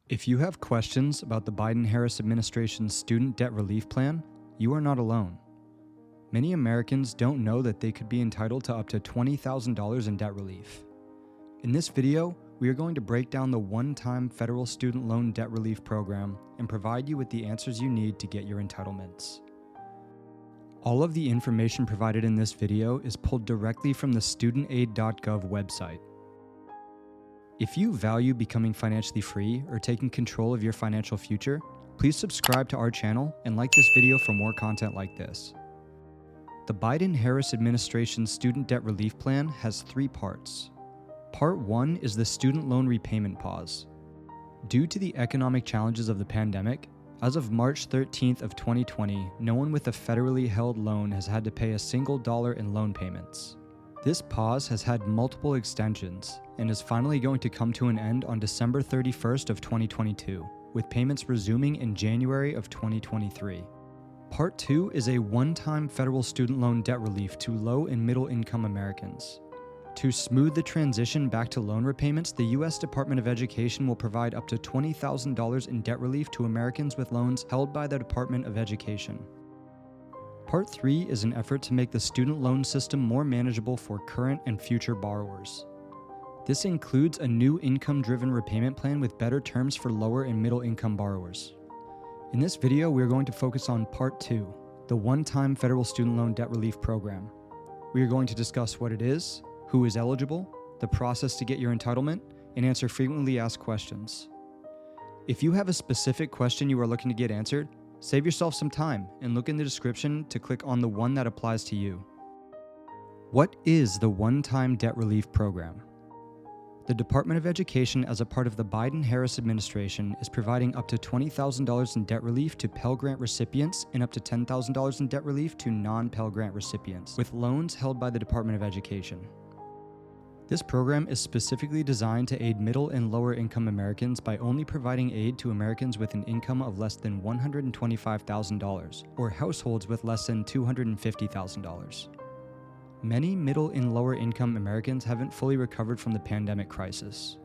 If you have questions about the Biden-Harris administration's student debt relief plan, you are not alone. Many Americans don't know that they could be entitled to up to $20,000 in debt relief. In this video, we are going to break down the one-time federal student loan debt relief program and provide you with the answers you need to get your entitlements. All of the information provided in this video is pulled directly from the studentaid.gov website. If you value becoming financially free or taking control of your financial future, please subscribe to our channel and like this video for more content like this. The Biden-Harris administration's student debt relief plan has three parts. Part 1 is the student loan repayment pause. Due to the economic challenges of the pandemic, as of March 13th of 2020, no one with a federally held loan has had to pay a single dollar in loan payments. This pause has had multiple extensions and is finally going to come to an end on December 31st of 2022, with payments resuming in January of 2023. Part 2 is a one-time federal student loan debt relief to low and middle-income Americans. To smooth the transition back to loan repayments, the U.S. Department of Education will provide up to $20,000 in debt relief to Americans with loans held by the Department of Education. Part 3 is an effort to make the student loan system more manageable for current and future borrowers. This includes a new income-driven repayment plan with better terms for lower and middle-income borrowers. In this video, we are going to focus on Part 2, the one-time federal student loan debt relief program. We are going to discuss what it is, who is eligible, the process to get your entitlement, and answer frequently asked questions. If you have a specific question you are looking to get answered, save yourself some time and look in the description to click on the one that applies to you. What is the one-time debt relief program? The Department of Education, as a part of the Biden-Harris administration, is providing up to $20,000 in debt relief to Pel Grant recipients and up to $10,000 in debt relief to non-Pel Grant recipients with loans held by the Department of Education. This program is specifically designed to aid middle and lower income Americans by only providing aid to Americans with an income of less than $125,000 or households with less than $250,000. Many middle and lower income Americans haven't fully recovered from the pandemic crisis.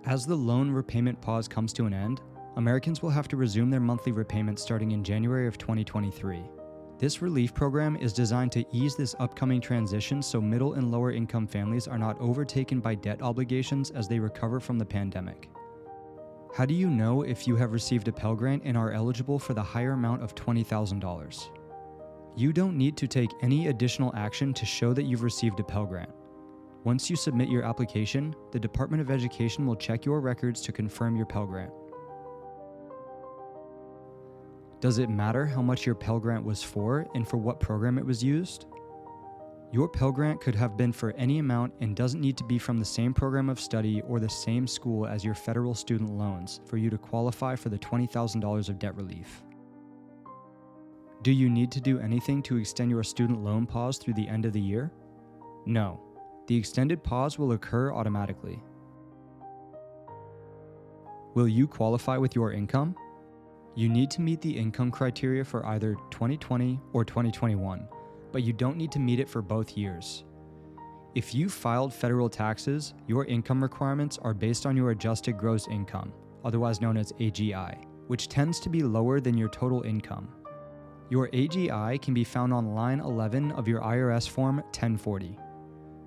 As the loan repayment pause comes to an end, Americans will have to resume their monthly repayments starting in January of 2023. This relief program is designed to ease this upcoming transition so middle and lower income families are not overtaken by debt obligations as they recover from the pandemic. How do you know if you have received a Pel Grant and are eligible for the higher amount of $20,000? You don't need to take any additional action to show that you've received a Pel Grant. Once you submit your application, the Department of Education will check your records to confirm your Pel Grant. Does it matter how much your Pel Grant was for and for what program it was used? Your Pel Grant could have been for any amount and doesn't need to be from the same program of study or the same school as your federal student loans for you to qualify for the $20,000 of debt relief. Do you need to do anything to extend your student loan pause through the end of the year? No. The extended pause will occur automatically. Will you qualify with your income? You need to meet the income criteria for either 2020 or 2021, but you don't need to meet it for both years. If you filed federal taxes, your income requirements are based on your adjusted gross income, otherwise known as AGI, which tends to be lower than your total income. Your AGI can be found on line 11 of your IRS Form 1040.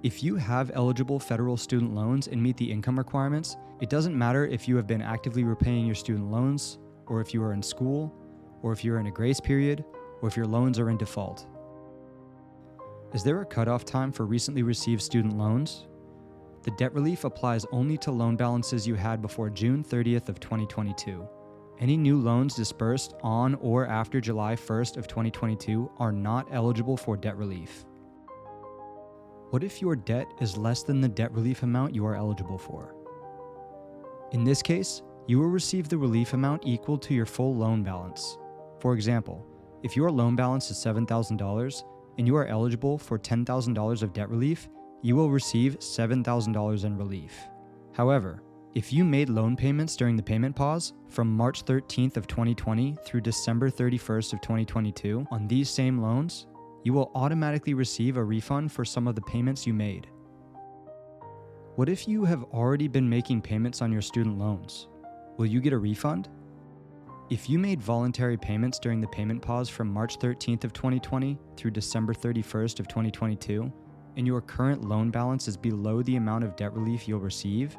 If you have eligible federal student loans and meet the income requirements, it doesn't matter if you have been actively repaying your student loans, or if you are in school, or if you're in a grace period, or if your loans are in default. Is there a cutoff time for recently received student loans? The debt relief applies only to loan balances you had before June 30th of 2022. Any new loans dispersed on or after July 1st of 2022 are not eligible for debt relief. What if your debt is less than the debt relief amount you are eligible for? In this case, you will receive the relief amount equal to your full loan balance. For example, if your loan balance is $7,000 and you are eligible for $10,000 of debt relief, you will receive $7,000 in relief. However, if you made loan payments during the payment pause from March 13th of 2020 through December 31st of 2022 on these same loans, you will automatically receive a refund for some of the payments you made. What if you have already been making payments on your student loans? Will you get a refund? If you made voluntary payments during the payment pause from March 13th of 2020 through December 31st of 2022, and your current loan balance is below the amount of debt relief you'll receive,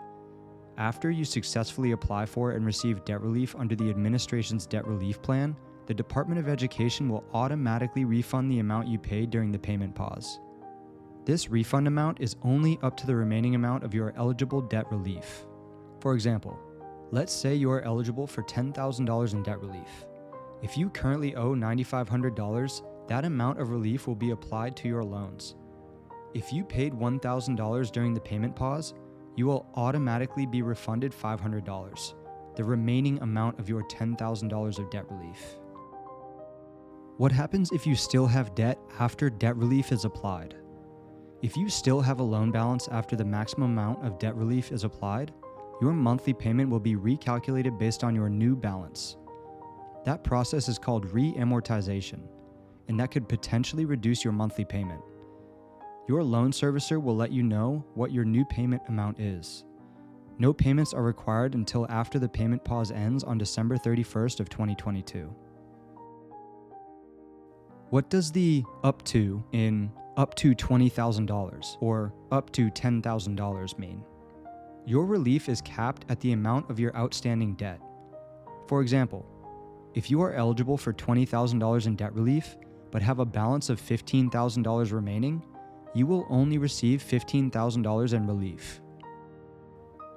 after you successfully apply for and receive debt relief under the administration's debt relief plan, the Department of Education will automatically refund the amount you paid during the payment pause. This refund amount is only up to the remaining amount of your eligible debt relief. For example, let's say you are eligible for $10,000 in debt relief. If you currently owe $9,500, that amount of relief will be applied to your loans. If you paid $1,000 during the payment pause, you will automatically be refunded $500, the remaining amount of your $10,000 of debt relief. What happens if you still have debt after debt relief is applied? If you still have a loan balance after the maximum amount of debt relief is applied, your monthly payment will be recalculated based on your new balance. That process is called re-amortization, and that could potentially reduce your monthly payment. Your loan servicer will let you know what your new payment amount is. No payments are required until after the payment pause ends on December 31st of 2022. What does the up to in up to $20,000 or up to $10,000 mean? Your relief is capped at the amount of your outstanding debt. For example, if you are eligible for $20,000 in debt relief but have a balance of $15,000 remaining, you will only receive $15,000 in relief.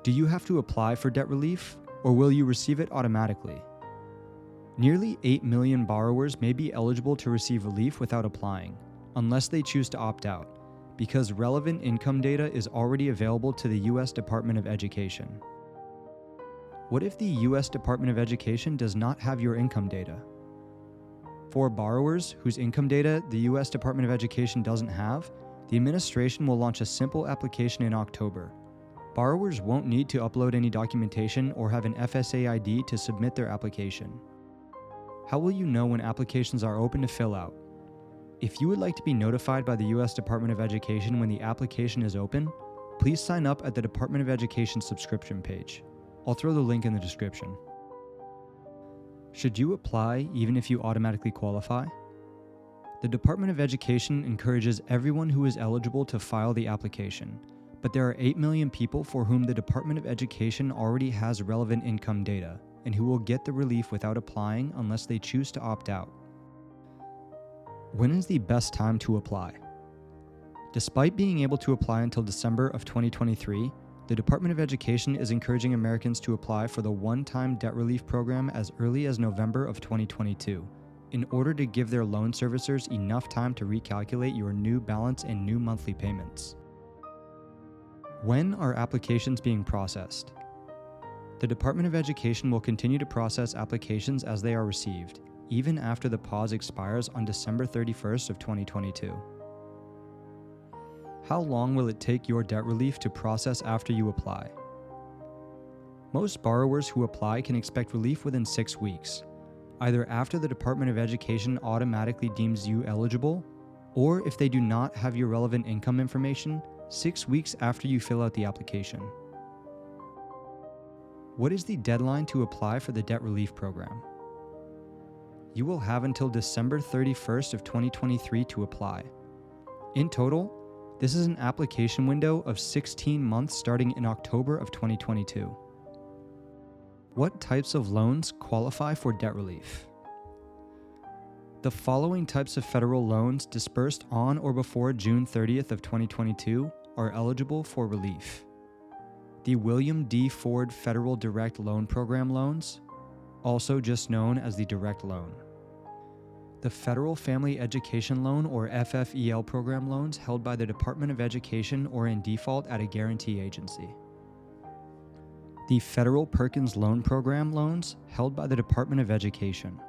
Do you have to apply for debt relief, or will you receive it automatically? Nearly 8 million borrowers may be eligible to receive relief without applying, unless they choose to opt out, because relevant income data is already available to the U.S. Department of Education. What if the U.S. Department of Education does not have your income data? For borrowers whose income data the U.S. Department of Education doesn't have, the administration will launch a simple application in October. Borrowers won't need to upload any documentation or have an FSA ID to submit their application. How will you know when applications are open to fill out? If you would like to be notified by the U.S. Department of Education when the application is open, please sign up at the Department of Education subscription page. I'll throw the link in the description. Should you apply even if you automatically qualify? The Department of Education encourages everyone who is eligible to file the application, but there are 8 million people for whom the Department of Education already has relevant income data and who will get the relief without applying unless they choose to opt out. When is the best time to apply? Despite being able to apply until December of 2023, the Department of Education is encouraging Americans to apply for the one-time debt relief program as early as November of 2022. In order to give their loan servicers enough time to recalculate your new balance and new monthly payments. When are applications being processed? The Department of Education will continue to process applications as they are received, even after the pause expires on December 31st of 2022. How long will it take your debt relief to process after you apply? Most borrowers who apply can expect relief within 6 weeks, either after the Department of Education automatically deems you eligible, or if they do not have your relevant income information, 6 weeks after you fill out the application. What is the deadline to apply for the debt relief program? You will have until December 31st of 2023 to apply. In total, this is an application window of 16 months starting in October of 2022. What types of loans qualify for debt relief? The following types of federal loans disbursed on or before June 30th of 2022 are eligible for relief. The William D. Ford Federal Direct Loan Program loans, also just known as the Direct Loan. The Federal Family Education Loan or FFEL program loans held by the Department of Education or in default at a guarantee agency. The Federal Perkins Loan Program loans held by the Department of Education.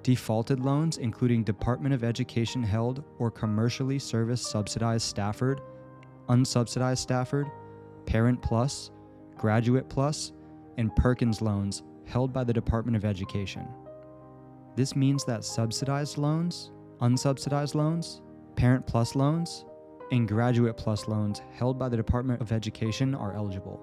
Defaulted loans including Department of Education held or commercially serviced subsidized Stafford, unsubsidized Stafford, Parent Plus, Graduate Plus, and Perkins loans held by the Department of Education. This means that subsidized loans, unsubsidized loans, Parent Plus loans, and Graduate Plus loans held by the Department of Education are eligible.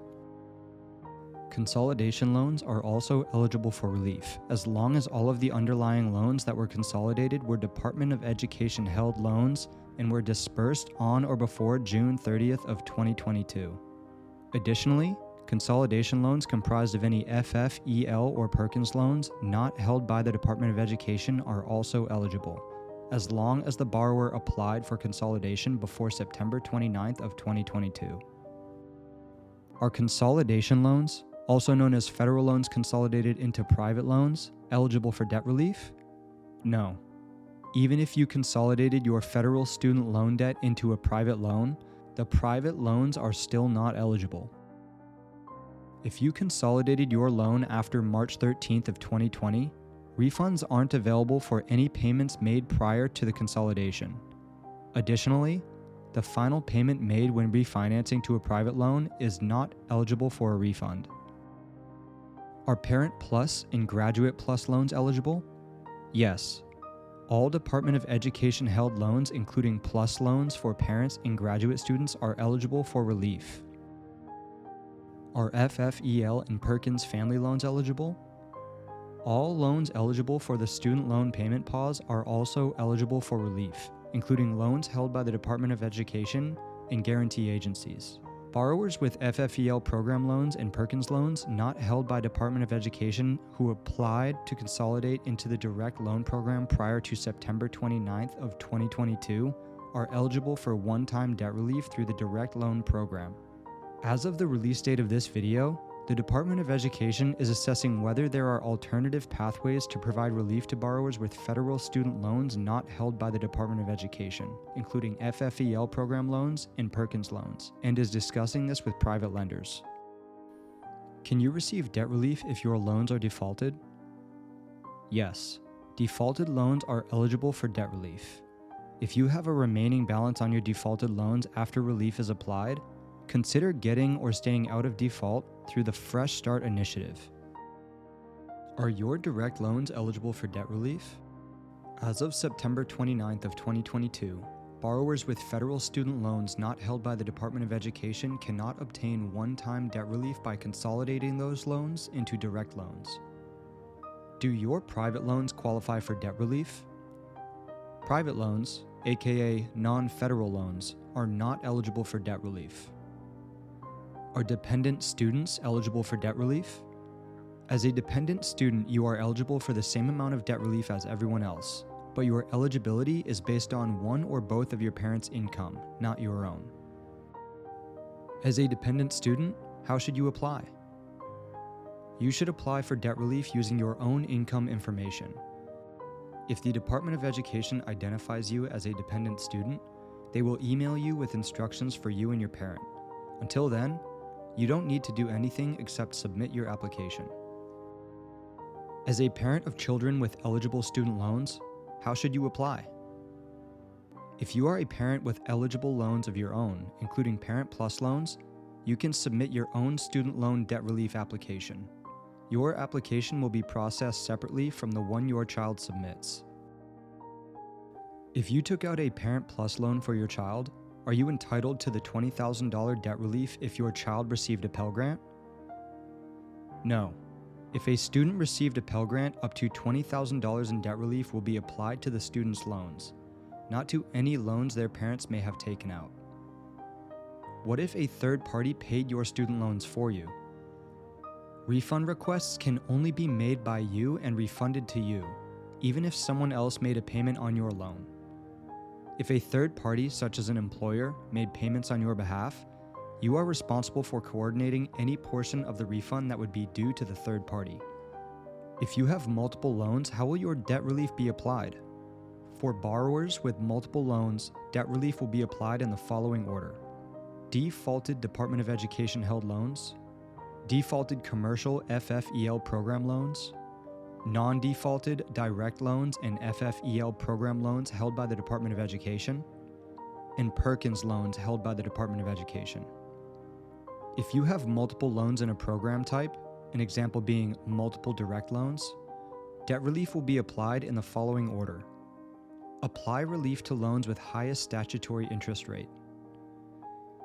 Consolidation loans are also eligible for relief, as long as all of the underlying loans that were consolidated were Department of Education held loans and were dispersed on or before June 30th of 2022. Additionally, consolidation loans comprised of any FF, EL, or Perkins loans not held by the Department of Education are also eligible, as long as the borrower applied for consolidation before September 29th of 2022. Are consolidation loans, also known as federal loans consolidated into private loans, eligible for debt relief? No. Even if you consolidated your federal student loan debt into a private loan, the private loans are still not eligible. If you consolidated your loan after March 13th of 2020, refunds aren't available for any payments made prior to the consolidation. Additionally, the final payment made when refinancing to a private loan is not eligible for a refund. Are Parent Plus and Graduate Plus loans eligible? Yes. All Department of Education held loans, including Plus loans for parents and graduate students, are eligible for relief. Are FFEL and Perkins Family loans eligible? All loans eligible for the student loan payment pause are also eligible for relief, including loans held by the Department of Education and guarantee agencies. Borrowers with FFEL program loans and Perkins loans not held by Department of Education who applied to consolidate into the direct loan program prior to September 29th of 2022 are eligible for one-time debt relief through the direct loan program. As of the release date of this video, the Department of Education is assessing whether there are alternative pathways to provide relief to borrowers with federal student loans not held by the Department of Education, including FFEL program loans and Perkins loans, and is discussing this with private lenders. Can you receive debt relief if your loans are defaulted? Yes, defaulted loans are eligible for debt relief. If you have a remaining balance on your defaulted loans after relief is applied, consider getting or staying out of default through the Fresh Start initiative. Are your direct loans eligible for debt relief? As of September 29th of 2022, borrowers with federal student loans not held by the Department of Education cannot obtain one-time debt relief by consolidating those loans into direct loans. Do your private loans qualify for debt relief? Private loans, aka non-federal loans, are not eligible for debt relief. Are dependent students eligible for debt relief? As a dependent student, you are eligible for the same amount of debt relief as everyone else, but your eligibility is based on one or both of your parents' income, not your own. As a dependent student, how should you apply? You should apply for debt relief using your own income information. If the Department of Education identifies you as a dependent student, they will email you with instructions for you and your parent. Until then, you don't need to do anything except submit your application. As a parent of children with eligible student loans, how should you apply? If you are a parent with eligible loans of your own, including Parent Plus loans, you can submit your own student loan debt relief application. Your application will be processed separately from the one your child submits. If you took out a Parent Plus loan for your child, are you entitled to the $20,000 debt relief if your child received a Pel Grant? No. If a student received a Pel Grant, up to $20,000 in debt relief will be applied to the student's loans, not to any loans their parents may have taken out. What if a third party paid your student loans for you? Refund requests can only be made by you and refunded to you, even if someone else made a payment on your loan. If a third party, such as an employer, made payments on your behalf, you are responsible for coordinating any portion of the refund that would be due to the third party. If you have multiple loans, how will your debt relief be applied? For borrowers with multiple loans, debt relief will be applied in the following order: defaulted Department of Education held loans, defaulted commercial FFEL program loans, non-defaulted direct loans and FFEL program loans held by the Department of Education, and Perkins loans held by the Department of Education. If you have multiple loans in a program type, an example being multiple direct loans, debt relief will be applied in the following order: apply relief to loans with highest statutory interest rate.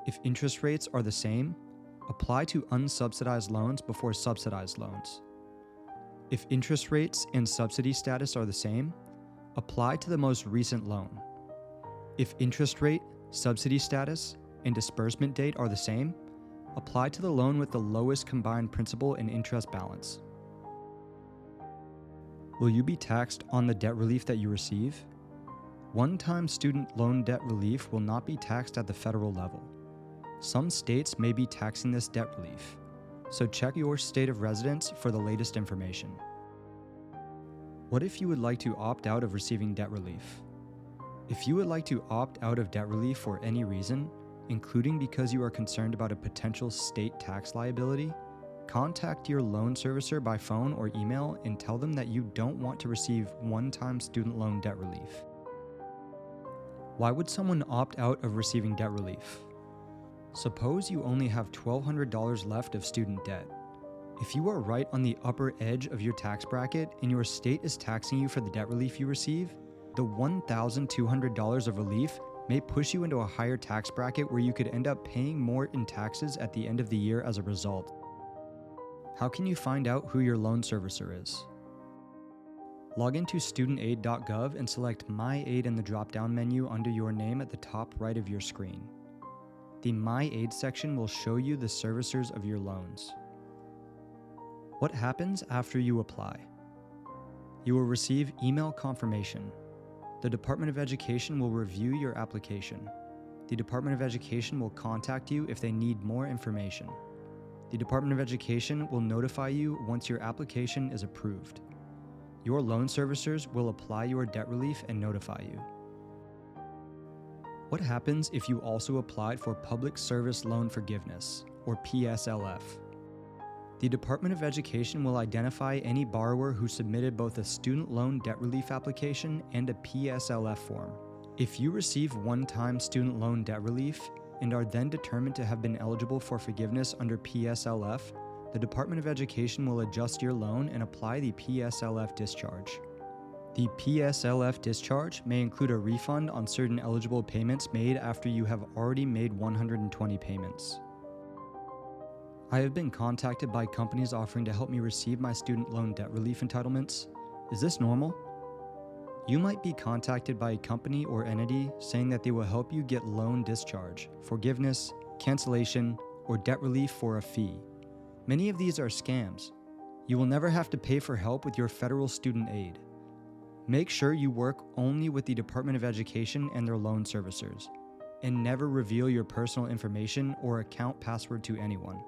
If interest rates are the same, apply to unsubsidized loans before subsidized loans. If interest rates and subsidy status are the same, apply to the most recent loan. If interest rate, subsidy status, and disbursement date are the same, apply to the loan with the lowest combined principal and interest balance. Will you be taxed on the debt relief that you receive? One-time student loan debt relief will not be taxed at the federal level. Some states may be taxing this debt relief, so check your state of residence for the latest information. What if you would like to opt out of receiving debt relief? If you would like to opt out of debt relief for any reason, including because you are concerned about a potential state tax liability, contact your loan servicer by phone or email and tell them that you don't want to receive one-time student loan debt relief. Why would someone opt out of receiving debt relief? Suppose you only have $1,200 left of student debt. If you are right on the upper edge of your tax bracket and your state is taxing you for the debt relief you receive, the $1,200 of relief may push you into a higher tax bracket where you could end up paying more in taxes at the end of the year as a result. How can you find out who your loan servicer is? Log into studentaid.gov and select My Aid in the drop-down menu under your name at the top right of your screen. The My Aid section will show you the servicers of your loans. What happens after you apply? You will receive email confirmation. The Department of Education will review your application. The Department of Education will contact you if they need more information. The Department of Education will notify you once your application is approved. Your loan servicers will apply your debt relief and notify you. What happens if you also applied for Public Service Loan Forgiveness, or PSLF? The Department of Education will identify any borrower who submitted both a student loan debt relief application and a PSLF form. If you receive one-time student loan debt relief and are then determined to have been eligible for forgiveness under PSLF, the Department of Education will adjust your loan and apply the PSLF discharge. The PSLF discharge may include a refund on certain eligible payments made after you have already made 120 payments. I have been contacted by companies offering to help me receive my student loan debt relief entitlements. Is this normal? You might be contacted by a company or entity saying that they will help you get loan discharge, forgiveness, cancellation, or debt relief for a fee. Many of these are scams. You will never have to pay for help with your federal student aid. Make sure you work only with the Department of Education and their loan servicers, and never reveal your personal information or account password to anyone.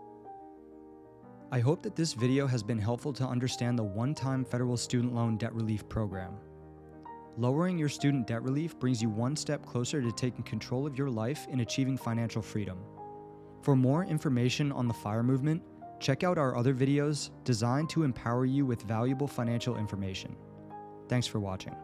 I hope that this video has been helpful to understand the one-time federal student loan debt relief program. Lowering your student debt relief brings you one step closer to taking control of your life and achieving financial freedom. For more information on the FIRE movement, check out our other videos designed to empower you with valuable financial information. Thanks for watching.